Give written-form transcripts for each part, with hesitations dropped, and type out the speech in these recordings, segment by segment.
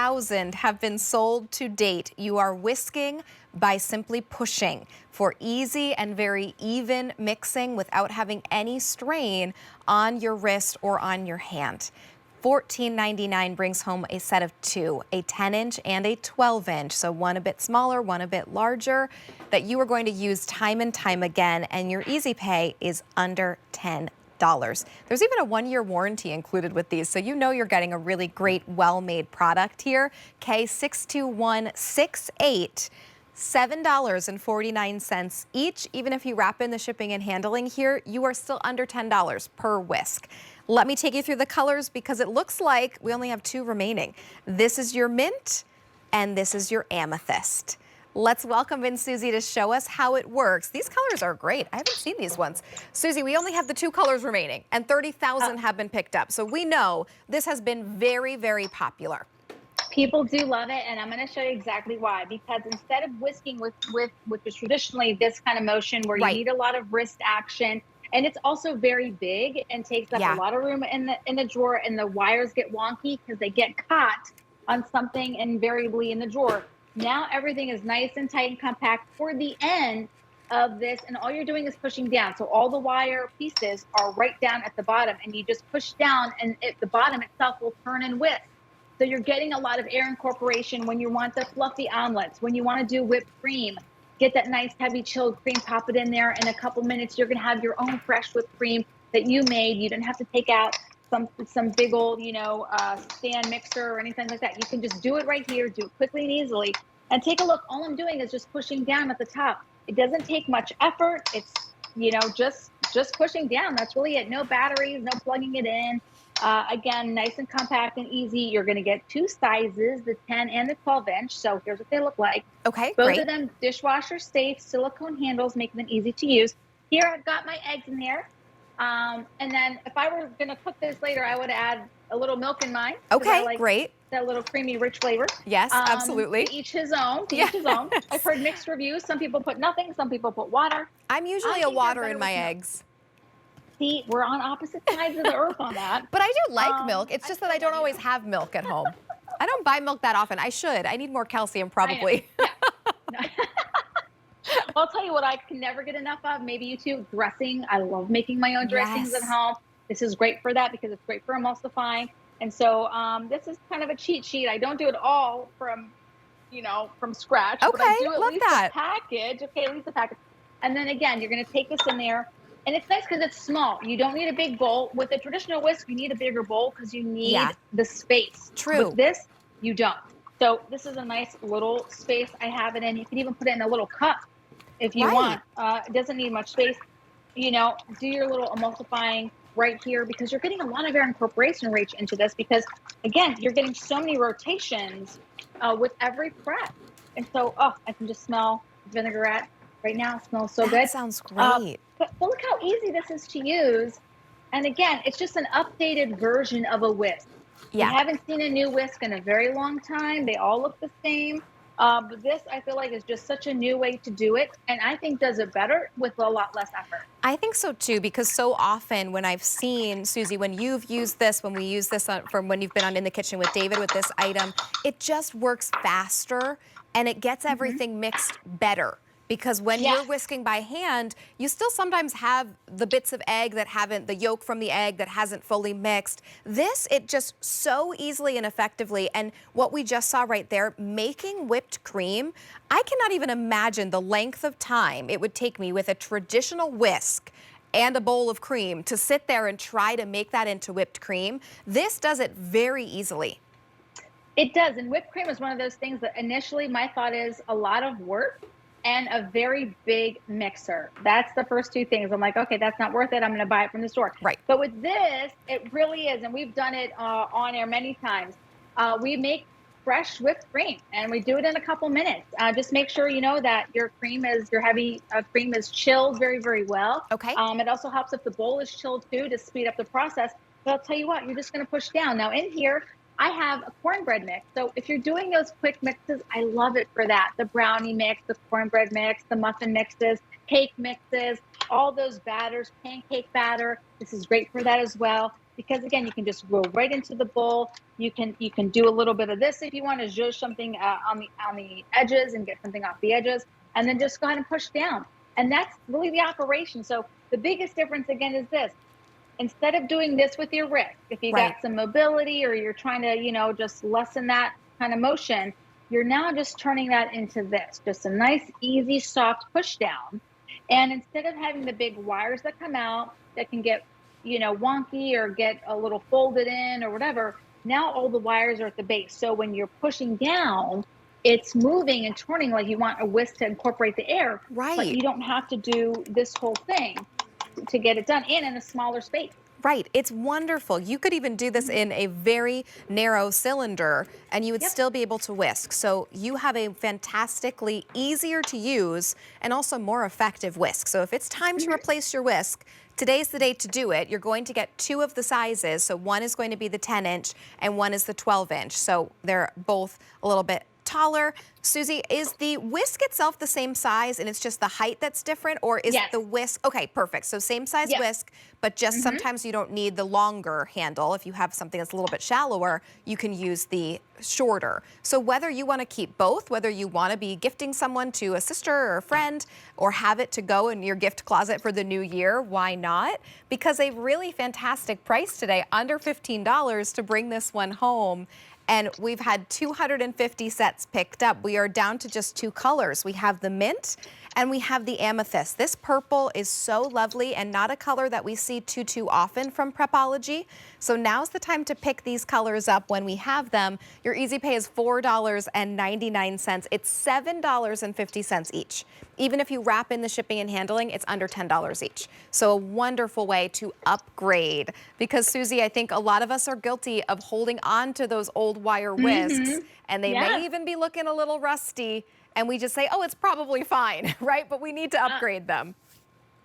30,000 have been sold to date. You are whisking by simply pushing for easy and very even mixing without having any strain on your wrist or on your hand. $14.99 brings home a set of two, a 10-inch and a 12-inch, so one a bit smaller, one a bit larger, that you are going to use time and time again, and your easy pay is under $10. There's even a 1-year warranty included with these, so you know you're getting a really great, well-made product here. K62168. $7.49 each. Even if you wrap in the shipping and handling here, you are still under $10 per whisk. Let me take you through the colors because it looks like we only have two remaining. This is your mint and this is your amethyst. Let's welcome in Susie to show us how it works. These colors are great. I haven't seen these ones. Susie, we only have the two colors remaining and 30,000 have been picked up. So we know this has been very, very popular. People do love it, and I'm going to show you exactly why. Because instead of whisking with is traditionally this kind of motion where you need a lot of wrist action, and it's also very big and takes up a lot of room in the drawer, and the wires get wonky because they get caught on something invariably in the drawer. Now everything is nice and tight and compact for the end of this, and all you're doing is pushing down. So all the wire pieces are right down at the bottom, and you just push down, and the bottom itself will turn and whisk. So you're getting a lot of air incorporation when you want the fluffy omelets, when you want to do whipped cream, get that nice heavy chilled cream, pop it in there. In a couple minutes, you're going to have your own fresh whipped cream that you made. You didn't have to take out some big old, stand mixer or anything like that. You can just do it right here, do it quickly and easily. And take a look. All I'm doing is just pushing down at the top. It doesn't take much effort. It's, just pushing down. That's really it. No batteries, no plugging it in. Again, nice and compact and easy. You're going to get two sizes, the 10 and the 12-inch. So here's what they look like. Okay, Both of them dishwasher safe, silicone handles, making them easy to use. Here I've got my eggs in there. And then if I were going to cook this later, I would add a little milk in mine. Okay, great. That little creamy, rich flavor. Yes, absolutely. To each his own. To each his own. I've heard mixed reviews. Some people put nothing. Some people put water. I'm usually a water in my eggs. See, we're on opposite sides of the earth on that. But I do like milk. It's just that I don't always have milk at home. I don't buy milk that often. I should. I need more calcium probably. Well, I'll tell you what I can never get enough of. Maybe you too. Dressing. I love making my own dressings at home. This is great for that because it's great for emulsifying. And so this is kind of a cheat sheet. I don't do it all from scratch. Okay, but I do at love least that. a package. Okay, at least a package. And then again, you're going to take this in there. And it's nice because it's small. You don't need a big bowl. With a traditional whisk, you need a bigger bowl because you need the space. True. With this, you don't. So this is a nice little space I have it in. You can even put it in a little cup if you want. It doesn't need much space. Do your little emulsifying right here because you're getting a lot of air incorporation rate into this because, again, you're getting so many rotations with every prep. And so, I can just smell vinaigrette right now. It smells so good. That sounds great. But look how easy this is to use. And again, it's just an updated version of a whisk. Yeah. I haven't seen a new whisk in a very long time. They all look the same. But this, I feel like, is just such a new way to do it. And I think does it better with a lot less effort. I think so, too, because so often when I've seen, Susie, when you've used this, when we use this from when you've been on In the Kitchen with David with this item, it just works faster and it gets everything mixed better. Because when you're whisking by hand, you still sometimes have the bits of egg that haven't, the yolk from the egg that hasn't fully mixed. This, it just so easily and effectively, and what we just saw right there, making whipped cream, I cannot even imagine the length of time it would take me with a traditional whisk and a bowl of cream to sit there and try to make that into whipped cream. This does it very easily. It does, and whipped cream is one of those things that initially my thought is a lot of work and a very big mixer. That's the first two things. I'm like, okay, that's not worth it. I'm going to buy it from the store. Right. But with this, it really is, and we've done it on air many times. We make fresh whipped cream, and we do it in a couple minutes. Just make sure you know that your heavy cream is chilled very, very well. Okay. It also helps if the bowl is chilled too to speed up the process. But I'll tell you what, you're just going to push down. Now in here, I have a cornbread mix. So if you're doing those quick mixes, I love it for that. The brownie mix, the cornbread mix, the muffin mixes, cake mixes, all those batters, pancake batter. This is great for that as well. because again, you can just go right into the bowl. You can do a little bit of this if you want to zhuzh something on the edges and get something off the edges, and then just go ahead and push down. And that's really the operation. So the biggest difference again is this: instead of doing this with your wrist, if you got some mobility or you're trying to, you know, just lessen that kind of motion, you're now just turning that into this, just a nice, easy, soft push down. And instead of having the big wires that come out that can get, you know, wonky or get a little folded in or whatever, now all the wires are at the base. So when you're pushing down, it's moving and turning like you want a whisk to incorporate the air, but you don't have to do this whole thing to get it done, and in a smaller space. Right, it's wonderful. You could even do this in a very narrow cylinder and you would still be able to whisk. So you have a fantastically easier to use and also more effective whisk. So if it's time to replace your whisk, today's the day to do it. You're going to get two of the sizes. So one is going to be the 10-inch and one is the 12-inch. So they're both a little bit taller. Susie, is the whisk itself the same size and it's just the height that's different, or is the whisk, okay, perfect. So same size whisk, but just sometimes you don't need the longer handle. If you have something that's a little bit shallower, you can use the shorter. So whether you want to keep both, whether you want to be gifting someone to a sister or a friend, or have it to go in your gift closet for the new year, why not? Because a really fantastic price today, under $15 to bring this one home. And we've had 250 sets picked up. We are down to just two colors. We have the mint and we have the amethyst. This purple is so lovely and not a color that we see too often from Prepology. So now's the time to pick these colors up when we have them. Your easy pay is $4.99. It's $7.50 each. Even if you wrap in the shipping and handling, it's under $10 each. So a wonderful way to upgrade. Because Susie, I think a lot of us are guilty of holding on to those old wire whisks, and they may even be looking a little rusty, and we just say, oh, it's probably fine, right? But we need to upgrade them.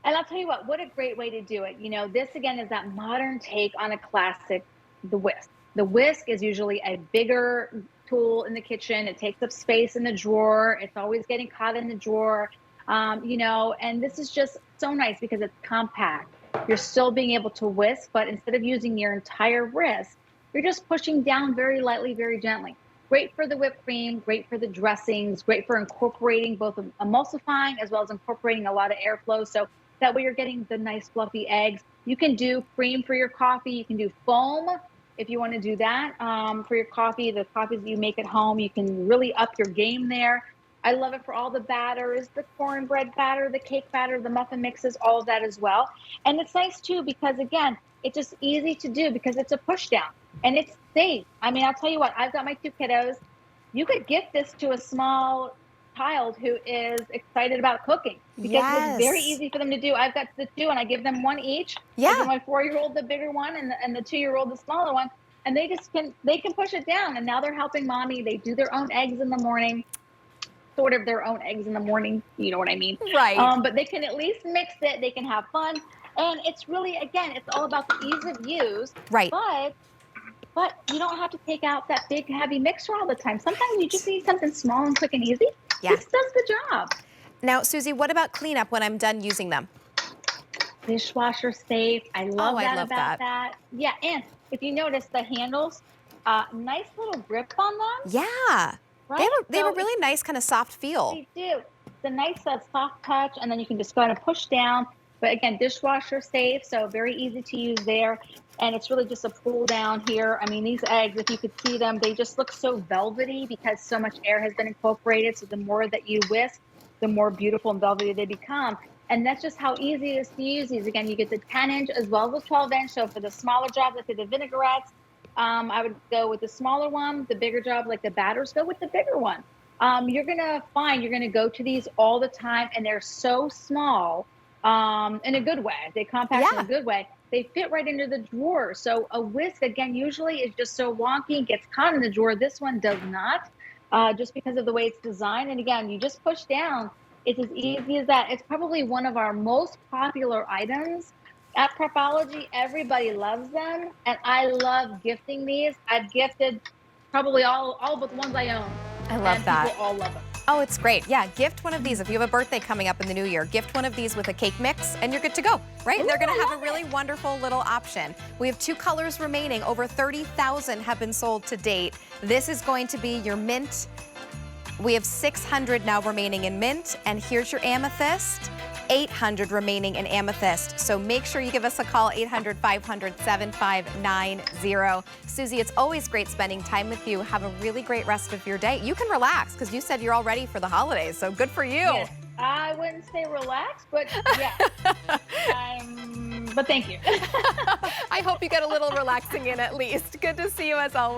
And I'll tell you what a great way to do it. You know, this again is that modern take on a classic, the whisk. The whisk is usually a bigger tool in the kitchen. It takes up space in the drawer. It's always getting caught in the drawer, you know, and this is just so nice because it's compact. You're still being able to whisk, but instead of using your entire wrist, you're just pushing down very lightly, very gently. Great for the whipped cream, great for the dressings, great for incorporating both emulsifying as well as incorporating a lot of airflow. So that way you're getting the nice fluffy eggs. You can do cream for your coffee. You can do foam if you want to do that for your coffee. The coffees that you make at home, you can really up your game there. I love it for all the batters, the cornbread batter, the cake batter, the muffin mixes, all of that as well. And it's nice too because again, it's just easy to do because it's a push down and it's safe. I mean, I'll tell you what, I've got my two kiddos. You could gift this to a small child who is excited about cooking because it's very easy for them to do. I've got the two and I give them one each. I give my 4-year-old the bigger one and the 2-year-old the smaller one. And they can push it down. And now they're helping mommy. They do their own eggs in the morning. Sort of their own eggs in the morning, you know what I mean? Right. But they can at least mix it. They can have fun. And it's really, again, it's all about the ease of use. Right. But you don't have to take out that big, heavy mixer all the time. Sometimes you just need something small and quick and easy. This does the job. Now, Susie, what about cleanup when I'm done using them? Dishwasher safe. I love that. Yeah, and if you notice the handles, nice little grip on them. Yeah. Right? They have a really nice kind of soft feel. They do. It's a nice soft touch, and then you can just go ahead and push down. But again, dishwasher safe, so very easy to use there. And it's really just a pull down here. I mean, these eggs, if you could see them, they just look so velvety because so much air has been incorporated. So the more that you whisk, the more beautiful and velvety they become. And that's just how easy it is to use these. Again, you get the 10-inch as well as the 12-inch. So for the smaller jobs, like the vinaigrettes, I would go with the smaller one. The bigger job, like the batters, go with the bigger one. You're going to find you're going to go to these all the time, and they're so small in a good way. They compact in a good way. They fit right into the drawer. So a whisk, again, usually is just so wonky and gets caught in the drawer. This one does not, just because of the way it's designed. And again, you just push down. It's as easy as that. It's probably one of our most popular items at Prepology. Everybody loves them, and I love gifting these. I've gifted probably all but the ones I own. I love and that. people all love them. Oh, it's great. Yeah, gift one of these. If you have a birthday coming up in the new year, gift one of these with a cake mix and you're good to go, right? Ooh, They're gonna I have a love really wonderful little option. We have 2 colors remaining. Over 30,000 have been sold to date. This is going to be your mint. We have 600 now remaining in mint, and here's your amethyst. 800 remaining in amethyst. So make sure you give us a call, 800-500-7590. Susie, it's always great spending time with you. Have a really great rest of your day. You can relax because you said you're all ready for the holidays, so good for you. Yes, I wouldn't say relaxed, but yeah. But thank you. I hope you get a little relaxing in at least. Good to see you as always.